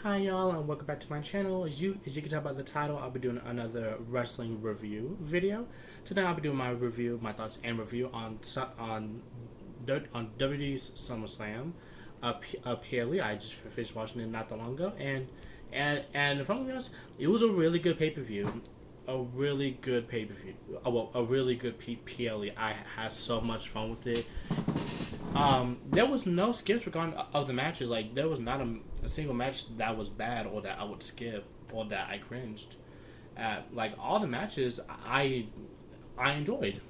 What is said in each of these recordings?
Hi y'all, and welcome back to my channel. As you can tell by the title, I'll be doing another wrestling review video. Today I'll be doing my thoughts and review on WWE's Summerslam. PLE. I just finished watching it not that long ago, and if I'm being honest, it was a really good pay per view. A really good pay per view. A really good PLE. I had so much fun with it. There was no skips regarding of the matches. Like there was not a single match that was bad or that I would skip or that I cringed at. Like all the matches I enjoyed.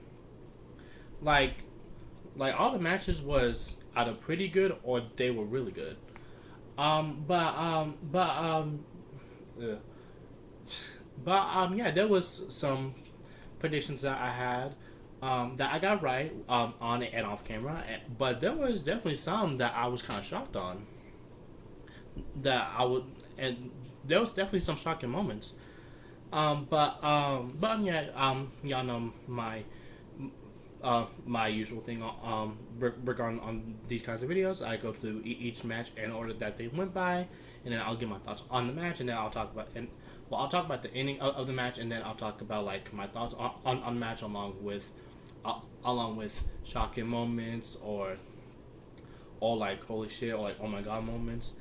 Like all the matches was either pretty good or they were really good. Yeah. Yeah, there was some predictions that I had that I got right on it and off camera, but there was definitely some that I was kind of shocked on. And there was definitely some shocking moments. Y'all know my usual thing regarding on these kinds of videos. I go through each match in order that they went by, and then I'll give my thoughts on the match, and then I'll talk about I'll talk about the ending of the match, and then I'll talk about like my thoughts on the match along with shocking moments or like holy shit or like oh my god moments.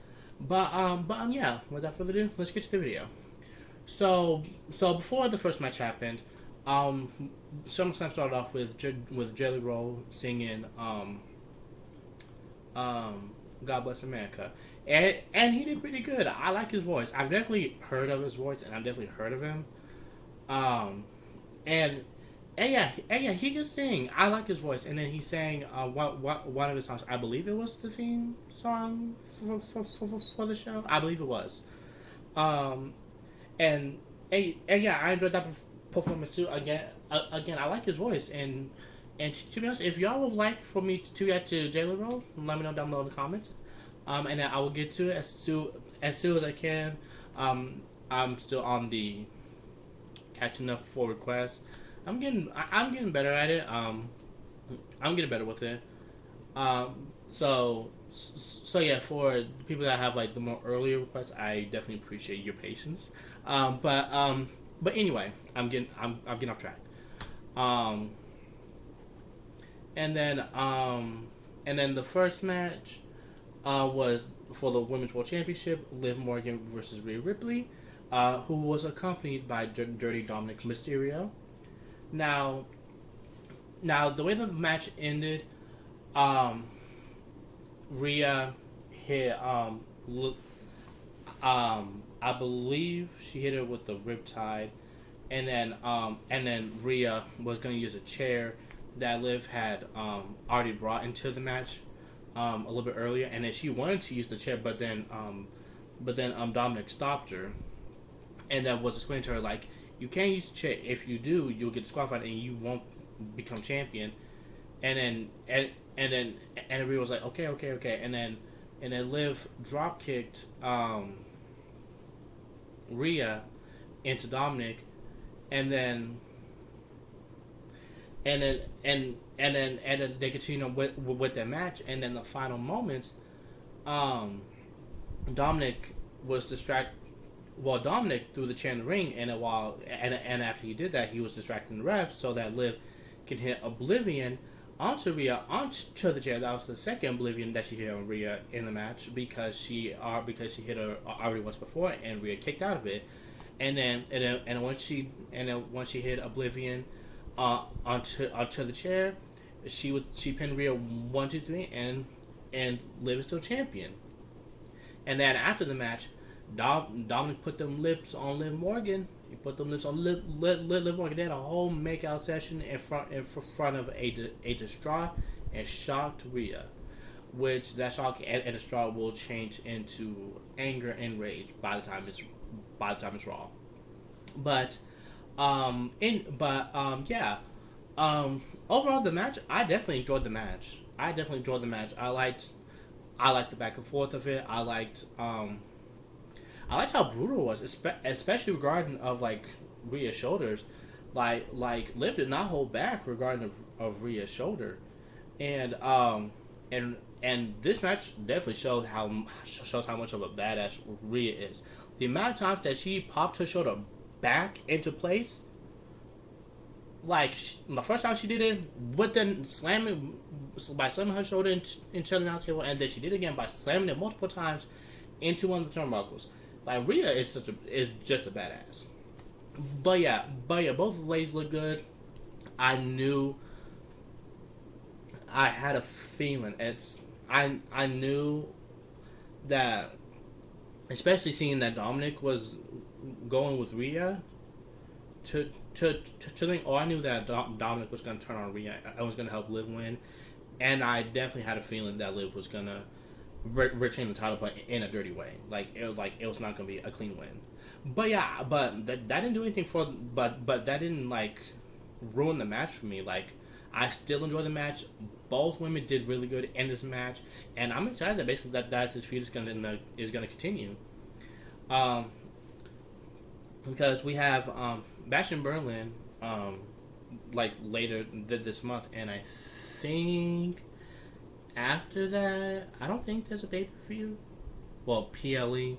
Yeah. Without further ado, let's get to the video. So before the first match happened, SummerSlam started off with Jelly Roll singing God Bless America. And he did pretty good. I like his voice. I've definitely heard of his voice, and I've definitely heard of him. And yeah, he can sing. I like his voice. And then he sang one of his songs. I believe it was the theme song for the show. I believe it was. And yeah, I enjoyed that performance too. Again, I like his voice. And to be honest, if y'all would like for me to get to Jalen Roll, let me know down below in the comments. And then I will get to it as soon as I can. I'm still on the catching up for requests. I'm getting better at it. I'm getting better with it. So yeah, for people that have like the more earlier requests, I definitely appreciate your patience. But anyway, I'm getting off track. And then the first match was for the Women's World Championship, Liv Morgan versus Rhea Ripley, who was accompanied by Dirty Dominic Mysterio. Now the way the match ended, Rhea hit I believe she hit her with the riptide, and then Rhea was going to use a chair that Liv had already brought into the match a little bit earlier, and then she wanted to use the chair, but then Dominic stopped her, and that was explained to her like, you can't use the chair. If you do, you'll get disqualified and you won't become champion. And then Rhea was like, okay, and then Liv drop kicked Rhea into Dominic, and then they continue with their match, and then the final moments, Dominic was distracted. Well, Dominic threw the chair in the ring, and after he did that, he was distracting the ref so that Liv can hit Oblivion onto Rhea onto the chair. That was the second Oblivion that she hit on Rhea in the match because she hit her already once before, and Rhea kicked out of it. And then once she hit Oblivion onto the chair, she pinned Rhea 1, 2, 3, and Liv is still champion. And then after the match, Dominic put them lips on Liv Morgan. He put them lips on Liv Morgan. They had a whole makeout session in front of a distraught and shocked Rhea, which that shock and distraught will change into anger and rage by the time it's Raw. Overall the match, I definitely enjoyed the match. I liked the back and forth of it. I liked how brutal it was, especially regarding of like Rhea's shoulders. Like Liv did not hold back regarding of Rhea's shoulder, and and this match definitely shows how much of a badass Rhea is. The amount of times that she popped her shoulder back into place, like the first time she did it with the slamming by slamming her shoulder into the announce table, and then she did it again by slamming it multiple times into one of the turnbuckles. Like Rhea is just a badass. But yeah, both ladies look good. I knew, I had a feeling. I knew that, especially seeing that Dominic was going with Rhea to think. Oh, I knew that Dominic was going to turn on Rhea. I was going to help Liv win, and I definitely had a feeling that Liv was going to retain the title, but in a dirty way. It was not going to be a clean win. But yeah, but that didn't do anything for. But that didn't ruin the match for me. I still enjoy the match. Both women did really good in this match, and I'm excited that basically that this feud is gonna continue. Because we have Bash in Berlin later this month, and I think after that I don't think there's a pay per view. Well, PLE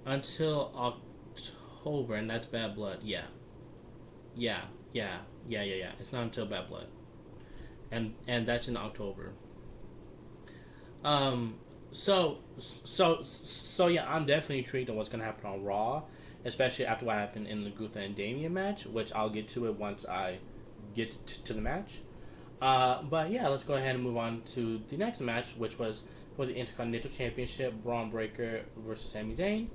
until October, and that's Bad Blood. Yeah. It's not until Bad Blood, and that's in October. So yeah, I'm definitely intrigued on what's gonna happen on Raw, especially after what happened in the Gunther and Damian match, which I'll get to it once I get to the match. But yeah, let's go ahead and move on to the next match, which was for the Intercontinental Championship: Braun Breaker versus Sami Zayn.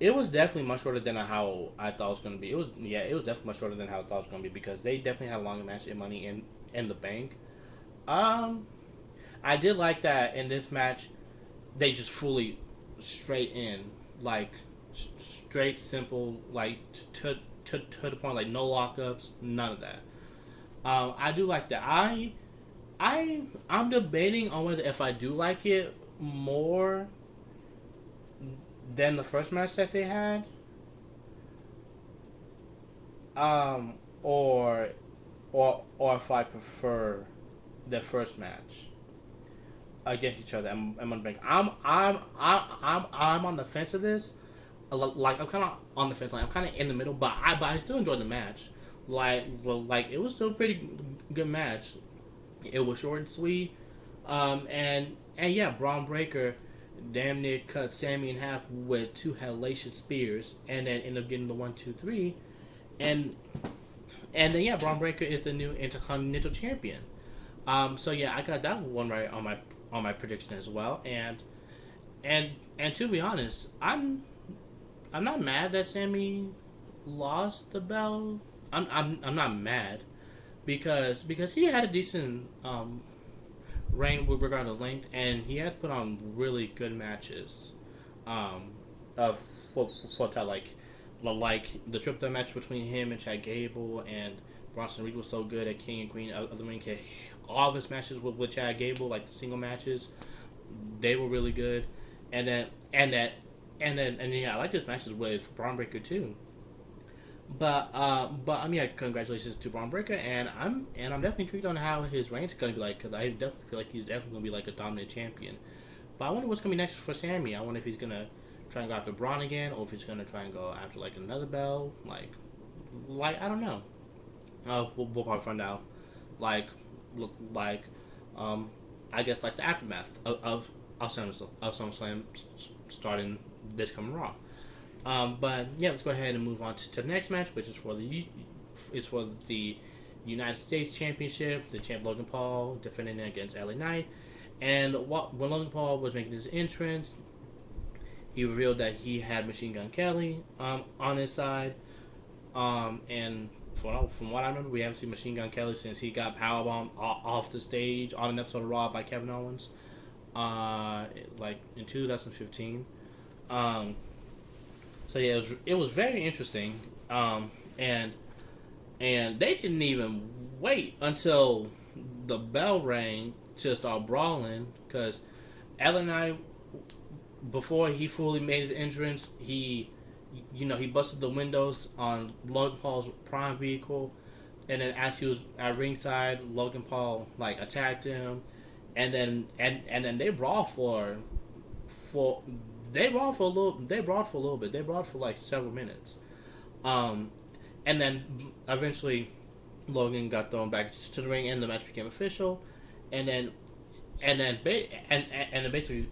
It was definitely much shorter than how I thought it was going to be. It was definitely much shorter than how I thought it was going to be, because they definitely had a longer match in Money in the Bank. I did like that in this match. They just fully straight in, straight, simple, to the point, no lockups, none of that. I do like that. I'm debating on whether if I do like it more than the first match that they had, or if I prefer the first match against each other. I'm on the fence of this. I'm kind of on the fence. I'm kind of in the middle, but I still enjoyed the match. It was still a pretty good match. It was short and sweet, and yeah, Braun Breaker damn near cut Sammy in half with two hellacious spears, and then ended up getting the 1-2-3, and then yeah, Braun Breaker is the new Intercontinental Champion. So yeah, I got that one right on my prediction as well, and to be honest, I'm not mad that Sammy lost the belt. I'm not mad because he had a decent reign with regard to length, and he has put on really good matches. For the triple threat match between him and Chad Gable, and Bronson Reed was so good at King and Queen of the Ring. All of his matches with Chad Gable, the single matches, they were really good. And then yeah, I like his matches with Braun Breaker too. But yeah, congratulations to Braun Breaker, and I'm definitely intrigued on how his reign is gonna be because I definitely feel like he's definitely gonna be a dominant champion. But I wonder what's gonna be next for Sammy. I wonder if he's gonna try and go after Braun again, or if he's gonna try and go after another belt. I don't know. We'll probably find out. I guess the aftermath of SummerSlam starting this coming Raw. But yeah, let's go ahead and move on to the next match, which is for the United States Championship. The champ Logan Paul defending against LA Knight. And when Logan Paul was making his entrance, he revealed that he had Machine Gun Kelly on his side. And from what I remember, we haven't seen Machine Gun Kelly since he got powerbombed off the stage on an episode of Raw by Kevin Owens, in 2015. So yeah, it was very interesting, and they didn't even wait until the bell rang to start brawling, because LA Knight, before he fully made his entrance, he busted the windows on Logan Paul's Prime vehicle, as he was at ringside, Logan Paul like attacked him, and then they brawled for they brawled for a little bit. They brawled for like several minutes. Um, and then eventually Logan got thrown back to the ring, and the match became official. And then basically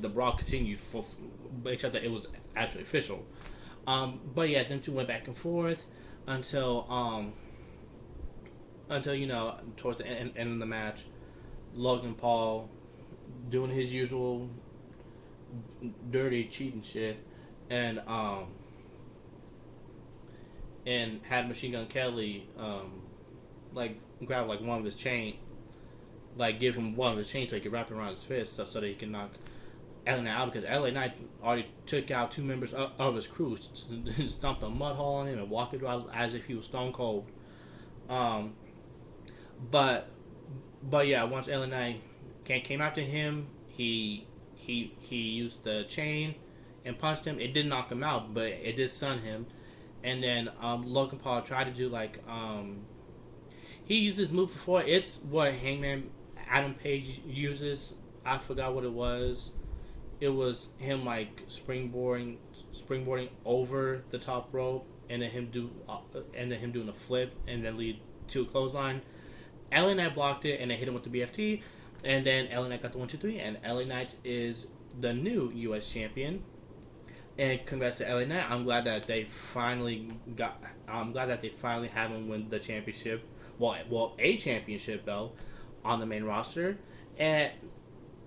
the brawl continued for, except that it was actually official. But yeah, them two went back and forth until towards the end of the match, Logan Paul doing his usual dirty cheating shit, and had Machine Gun Kelly like grab like one of his chain, like give him one of his chains so he could wrap it around his fist so that he can knock LA Knight out, because LA Knight already took out two members of his crew, stomped a mud hole on him and walked it out as if he was stone cold. Um, but yeah, once LA Knight came after him, he used the chain and punched him. It did knock him out, but it did stun him. And then Logan Paul tried to do like he used this move before. It's what Hangman Adam Page uses. I forgot what it was. It was him like springboarding over the top rope, and then him doing a flip and then lead to a clothesline. LA Knight blocked it and then hit him with the BFT, and then LA Knight got the 1-2-3, and LA Knight is the new U.S. champion. And congrats to LA Knight. I'm glad that they finally have him win the championship. Well, a championship belt on the main roster, and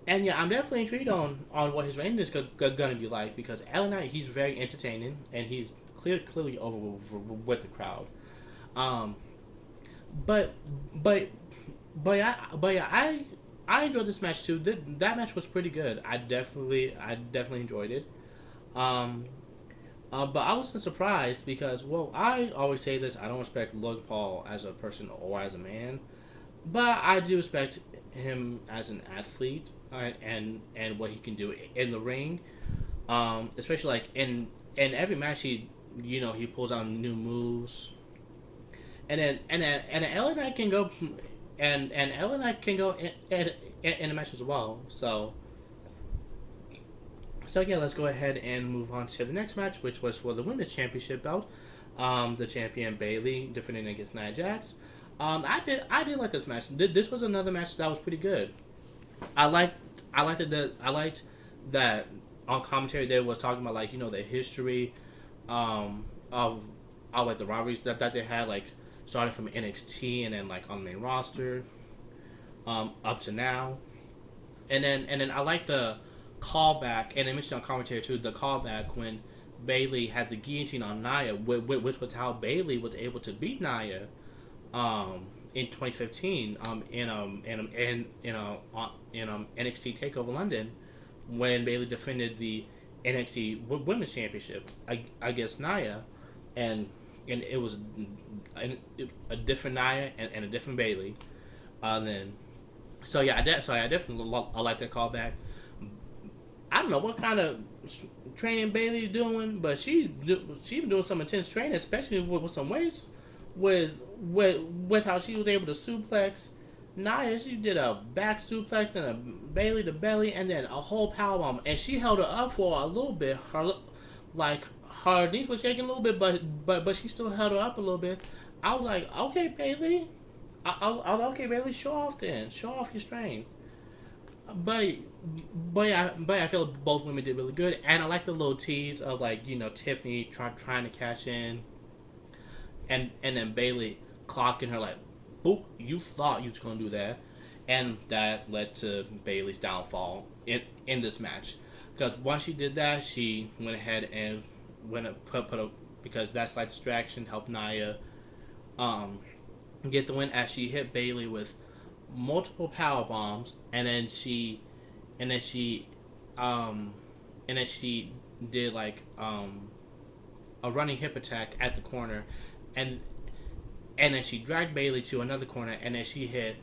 yeah, I'm definitely intrigued on what his reign is gonna be like, because LA Knight, he's very entertaining and he's clearly over with the crowd. But yeah, I enjoyed this match too. That match was pretty good. I definitely enjoyed it. But I wasn't surprised because, well, I always say this: I don't respect Logan Paul as a person or as a man, but I do respect him as an athlete, and what he can do in the ring. Especially like in every match, he pulls out new moves, and then LA Knight can go, and LA Knight can go in the match as well. So yeah, let's go ahead and move on to the next match, which was for the women's championship belt. The champion Bayley defending against Nia Jax. I did like this match. This was another match that was pretty good. I liked that on commentary they was talking about, like, the history of like the rivalries that they had, like starting from NXT and then like on the main roster up to now. And then I like the callback, and they mentioned on commentary too, the callback when Bayley had the guillotine on Nia, which was how Bayley was able to beat Nia in 2015 in NXT Takeover London, when Bayley defended the NXT Women's Championship against Nia, and it was a different Nia and a different Bayley. So I definitely like that callback. I don't know what kind of training Bayley doing, but she been doing some intense training, especially with some weights, with how she was able to suplex Nia. She did a back suplex, then a Bayley to belly, and then a whole powerbomb, and she held her up for a little bit. Her knees were shaking a little bit, but she still held her up a little bit. I was like, okay, Bayley, okay, Bayley, show off your strength. But I feel both women did really good, and I like the little tease of, like, Tiffany trying to cash in, and then Bayley clocking her like, boop, you thought you was gonna do that, and that led to Bayley's downfall in this match, because once she did that, she went ahead and put up, because that slight distraction helped Nia get the win, as she hit Bayley with multiple power bombs, and then she did like a running hip attack at the corner, and then she dragged Bayley to another corner, and then she hit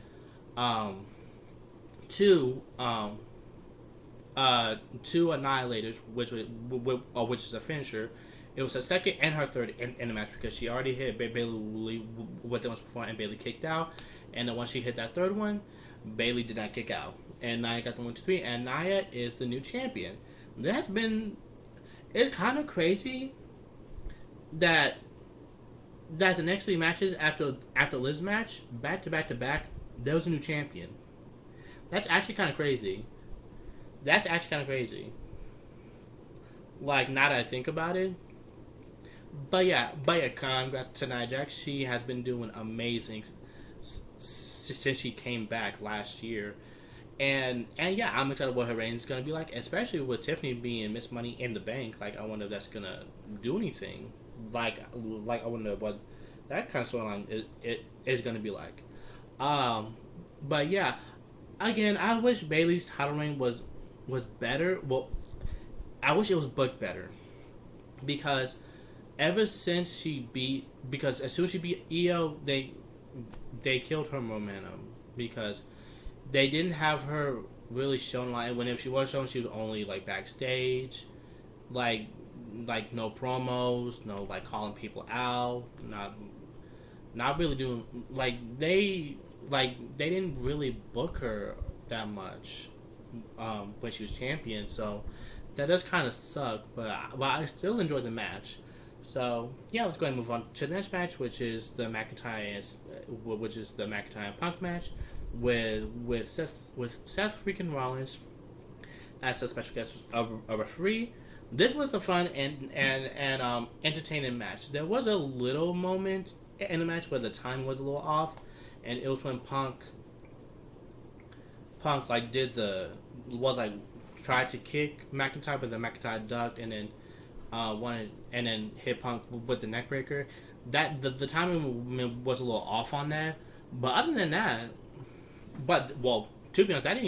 two annihilators, which is a finisher, It was her second and her third in the match because she already hit Bailey with it once before, and Bailey kicked out. And then once she hit that third one, Bailey did not kick out, and Nia got the 1, 2, 3, and Nia is the new champion. That's been It's kind of crazy that the next 3 matches after Liz's match, back to back to back, there was a new champion. That's actually kind of crazy. That's actually kind of crazy. Like, now that I think about it. But yeah, congrats to Nia Jax. She has been doing amazing since she came back last year. And yeah, I'm excited what her reign is gonna be like, especially with Tiffany being Miss Money in the Bank. Like, I wonder if that's gonna do anything. Like I wonder what that kind of storyline it is gonna be like. But yeah, again, I wish Bailey's title reign was better. Well, I wish it was booked better because because as soon as she beat Io, they killed her momentum because they didn't have her really shown. Like, whenever she was shown, she was only like backstage, like no promos, no like calling people out, not really doing they didn't really book her that much when she was champion. So that does kind of suck, but I still enjoyed the match. So yeah, let's go ahead and move on to the next match, which is the McIntyre and Punk match with Seth freaking Rollins as a special guest a referee. This was a fun and entertaining match. There was a little moment in the match where the time was a little off, and it was when Punk like tried to kick McIntyre, but then McIntyre ducked and then hit Punk with the neckbreaker. That the timing was a little off on that, but other than that, to be honest, that didn't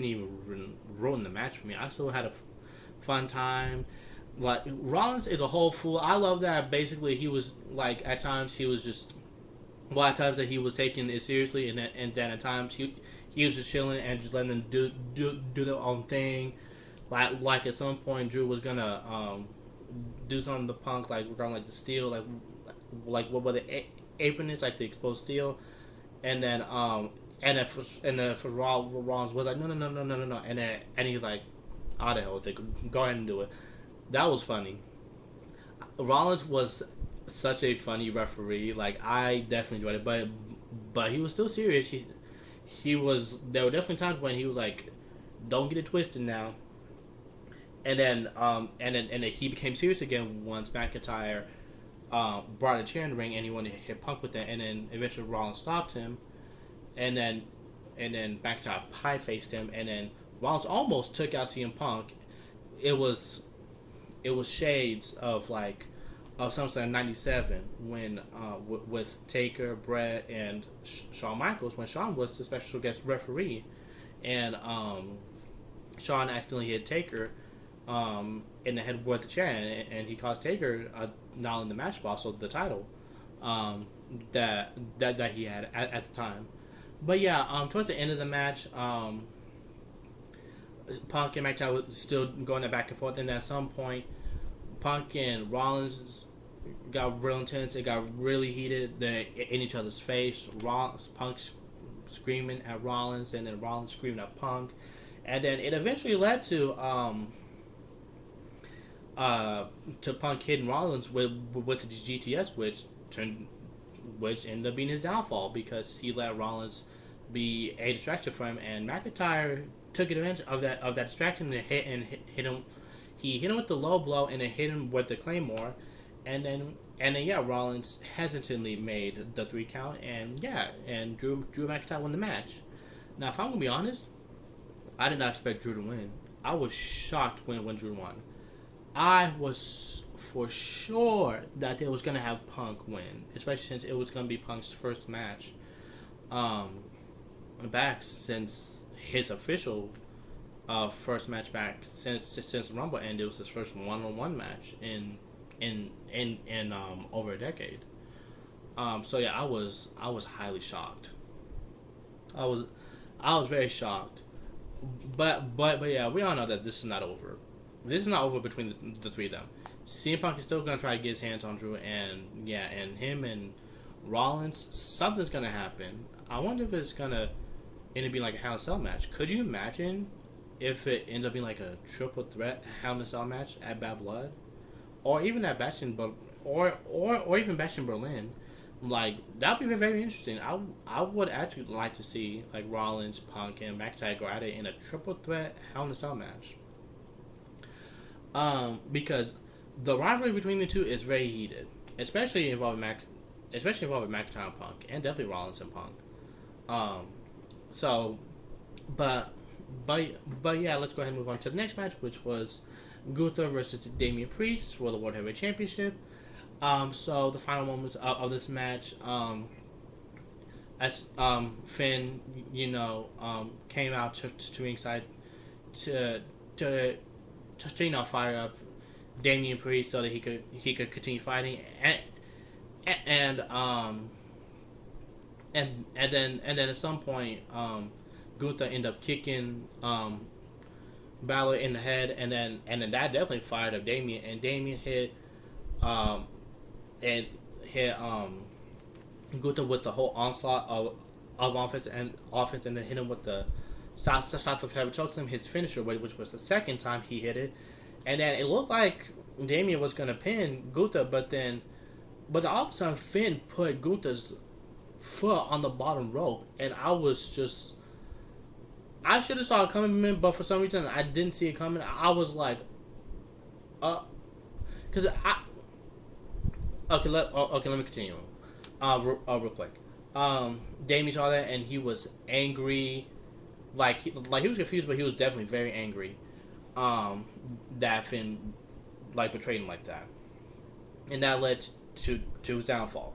even ruin the match for me. I still had a fun time. Like, Rollins is a whole fool. I love that. Basically, he was like, at times he was just, at times that he was taking it seriously, and then at times he was just chilling and just letting them do their own thing. Like at some point, Drew was gonna do something to Punk, like regarding like the steel, like what the apron is, like the exposed steel, and then for Rollins was like no, and he's like, oh the hell with it, go ahead and do it. That was funny. Rollins was such a funny referee. Like, I definitely enjoyed it, but he was still serious. He was. There were definitely times when he was like, "Don't get it twisted now." And then he became serious again once McIntyre brought a chair in the ring and he wanted to hit Punk with it, and then eventually Rollins stopped him, and then McIntyre pie faced him, and then Rollins almost took out CM Punk. It was shades of Summerslam '97 when with Taker, Brett, and Shawn Michaels, when Shawn was the special guest referee, and Shawn accidentally hit Taker in the head with the chair, and he caused Taker not only the match but also the title that he had at the time. But yeah, towards the end of the match, Punk and McIntyre was still going back and forth, and at some point, Punk and Rollins got real intense. It got really heated. They're in each other's face. Punk screaming at Rollins, and then Rollins screaming at Punk, and then it eventually led to Punk hitting Rollins with the GTS, which ended up being his downfall because he let Rollins be a distraction for him, and McIntyre took advantage of that distraction and hit him. He hit him with the low blow and then hit him with the Claymore, and then yeah, Rollins hesitantly made the 3 count, and Drew McIntyre won the match. Now, if I'm gonna be honest, I did not expect Drew to win. I was shocked when Drew won. I was for sure that they was gonna have Punk win, especially since it was gonna be Punk's first match back since his official first match back since Rumble, and it was his first one-on-one match in over a decade. So yeah, I was highly shocked. I was very shocked. But yeah, we all know that this is not over. this is not over between the three of them. CM Punk is still gonna try to get his hands on Drew, and yeah, and him and Rollins, something's gonna happen. I wonder if it's gonna end up being like a Hell in a Cell match. Could you imagine if it ends up being like a triple threat Hell in a Cell match at Bad Blood, or even at Bash in or even Bash in Berlin? Like, that'd be very interesting. I would actually like to see like Rollins, Punk, and McIntyre go at it in a triple threat Hell in a Cell match. Because the rivalry between the two is very heated, especially involving McIntyre and Punk, and definitely Rollins and Punk. Um, so, but but yeah, let's go ahead and move on to the next match, which was Gunther versus Damian Priest for the World Heavyweight Championship. So the final moments of this match, as Finn, came out to ringside to to fire up Damian Priest so that he could continue fighting, and then at some point, Gunther ended up kicking Balor in the head, and then that definitely fired up Damian, and Damian hit um and hit Gunther with the whole onslaught of offense, and then hit him with the south of heaven choked him, his finisher, which was the second time he hit it, and then it looked like Damian was gonna pin Gunther, but all of a sudden Finn put Gunther's foot on the bottom rope, and I should have saw it coming, but for some reason I didn't see it coming. I was like, because let me continue. Real quick. Damien saw that and he was angry, like he was confused, but he was definitely very angry. That Finn betrayed him like that, and that led to his downfall.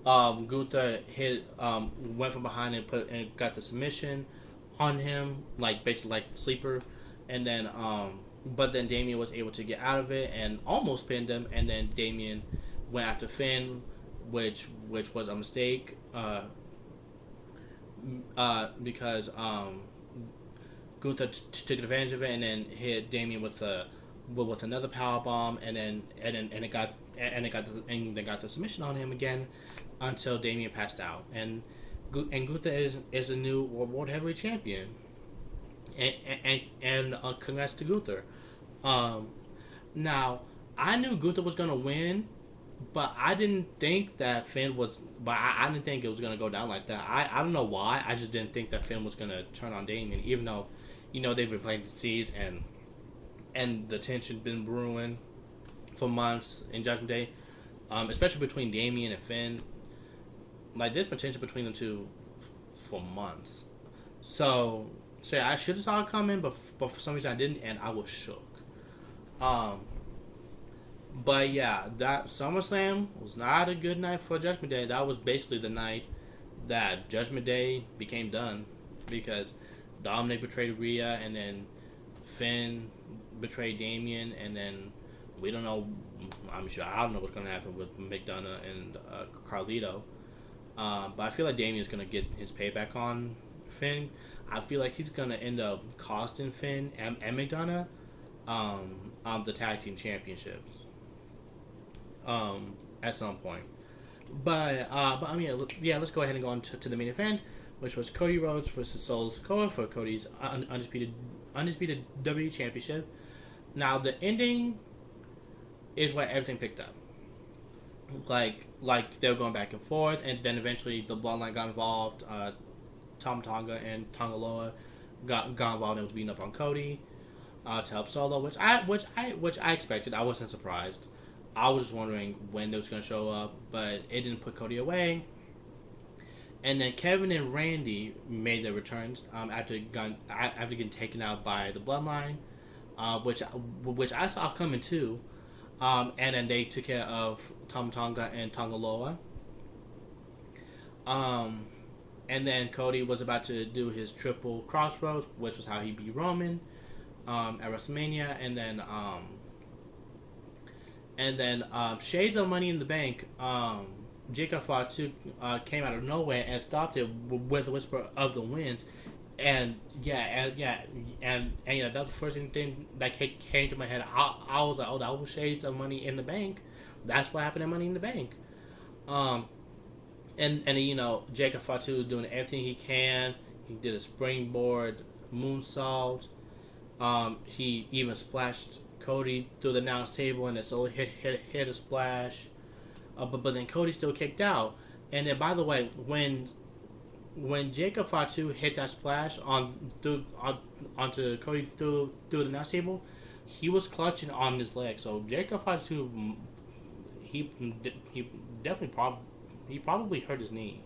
Gunther went from behind and got the submission on him, basically like the sleeper, and then but then Damian was able to get out of it and almost pinned him, and then Damian went after Finn, which was a mistake, because Gunther took advantage of it and then hit Damian with another power bomb, and they got the submission on him again until Damian passed out, and Gunther is a new World Heavyweight Champion, and congrats to Gunther. Now I knew Gunther was gonna win, but I didn't think that Finn was. But I didn't think it was gonna go down like that. I don't know why. I just didn't think that Finn was gonna turn on Damian, even though, they've been playing the seas and the tension been brewing for months in Judgment Day, especially between Damian and Finn. There's potential between the two for months. So yeah, I should have saw it coming, but for some reason I didn't, and I was shook. But yeah, that SummerSlam was not a good night for Judgment Day. That was basically the night that Judgment Day became done, because Dominic betrayed Rhea, and then Finn betrayed Damian, and then we don't know. I don't know what's gonna happen with McDonough and Carlito. But I feel like Damian's gonna get his payback on Finn. I feel like he's gonna end up costing Finn and McDonough the tag team championships at some point. But let's go ahead and go on to the main event, which was Cody Rhodes versus Solo Sikoa for Cody's undisputed WWE Championship. Now the ending is where everything picked up. Like they were going back and forth, and then eventually the Bloodline got involved. Tom Tonga and Tonga Loa got involved and was beating up on Cody to help Solo, which I expected. I wasn't surprised. I was just wondering when they was going to show up, but it didn't put Cody away. And then Kevin and Randy made their returns after getting taken out by the Bloodline, which I saw coming too. And then they took care of Tom Tonga and Tonga Loa. And then Cody was about to do his triple crossroads, which was how he beat Roman at WrestleMania. And then Shades of Money in the Bank, Jacob Fatu came out of nowhere and stopped it with a whisper of the winds, and yeah, that was the first thing that came to my head. I was like, oh, that was shades of Money in the Bank. That's what happened at Money in the Bank. Um, and Jacob Fatu was doing everything he can. He did a springboard moonsault. He even splashed Cody through the announce table, and it's all hit a splash. But then Cody still kicked out. And then, by the way, when Jacob Fatu hit that splash onto Cody through the announce table, he was clutching on his leg. So Jacob Fatu, he definitely probably hurt his knee.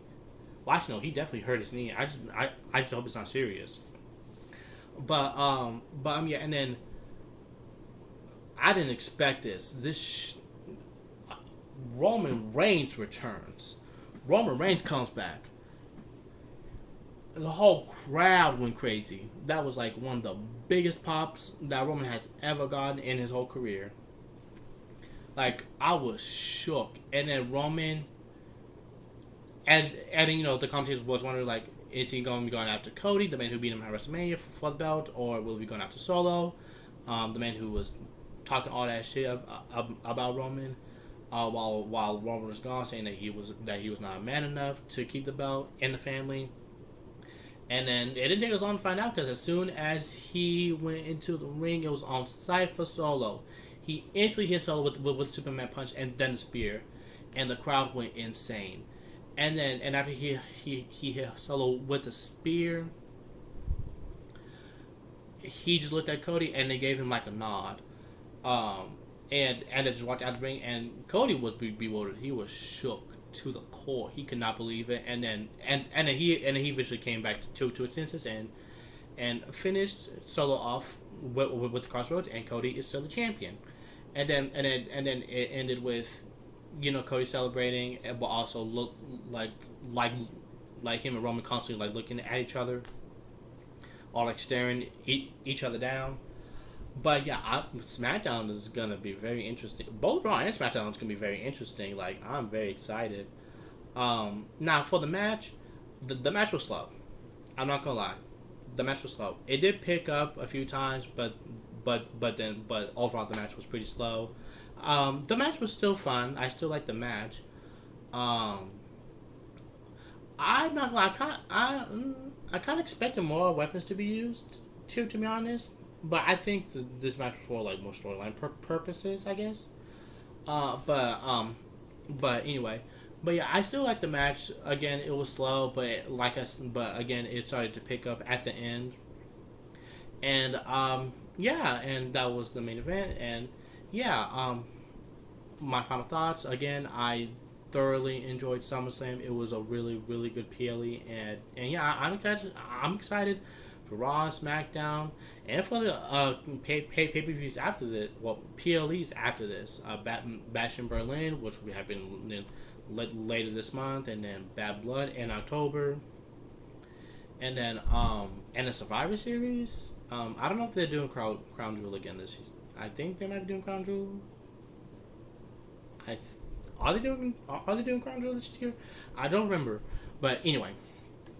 Well, actually, no, he definitely hurt his knee. I just hope it's not serious. Yeah, and then I didn't expect this. Roman Reigns returns. Roman Reigns comes back. The whole crowd went crazy. That was like one of the biggest pops that Roman has ever gotten in his whole career. Like, I was shook. And then Roman, and the conversation was wondering, like, is he going to be going after Cody, the man who beat him at WrestleMania for the belt, or will he be going after Solo, the man who was talking all that shit about Roman, while Roman was gone, saying that he was not man enough to keep the belt in the family. And then it didn't take us long to find out, because as soon as he went into the ring, it was on site for Solo. He instantly hit Solo with Superman punch and then the spear, and the crowd went insane. And after he hit Solo with the spear, he just looked at Cody and they gave him like a nod. And they just walked out the ring, and Cody was bewildered. He was shook to the core. He could not believe it. And then he eventually came back to its senses and finished Solo off with the Crossroads, and Cody is still the champion. And then it ended with Cody celebrating, but also look like him and Roman constantly like looking at each other, or like staring each other down. But yeah, SmackDown is gonna be very interesting. Both Raw and SmackDown is gonna be very interesting. Like, I'm very excited. Now for the match, the match was slow. I'm not gonna lie, the match was slow. It did pick up a few times, but overall the match was pretty slow. The match was still fun. I still like the match. I'm not gonna. I kind of expected more weapons to be used. To be honest, but I think this match was for like more storyline purposes, I guess. But anyway, but yeah, I still like the match. Again, it was slow, but again, it started to pick up at the end. And yeah, and that was the main event. And yeah, my final thoughts. Again, I thoroughly enjoyed SummerSlam. It was a really, really good PLE, and yeah, I'm excited for Raw, SmackDown, and for the pay-per-views after this. Well, PLEs after this. Bash in Berlin, which will happen later this month, and then Bad Blood in October, and then the Survivor Series. I don't know if they're doing Crown Jewel again this year. I think they might be doing Crown Jewel. Are they doing Crown Jewel this year? I don't remember. But anyway,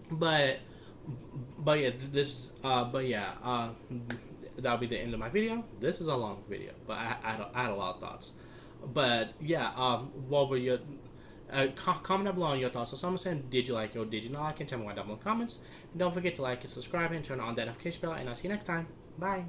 but yeah, that'll be the end of my video. This is a long video, but I had a lot of thoughts. But yeah, what were your comment down below on your thoughts on SummerSlam? Did you like it or did you not like it? Tell me why down below in the comments. And don't forget to like and subscribe and turn on that notification bell. And I'll see you next time. Bye.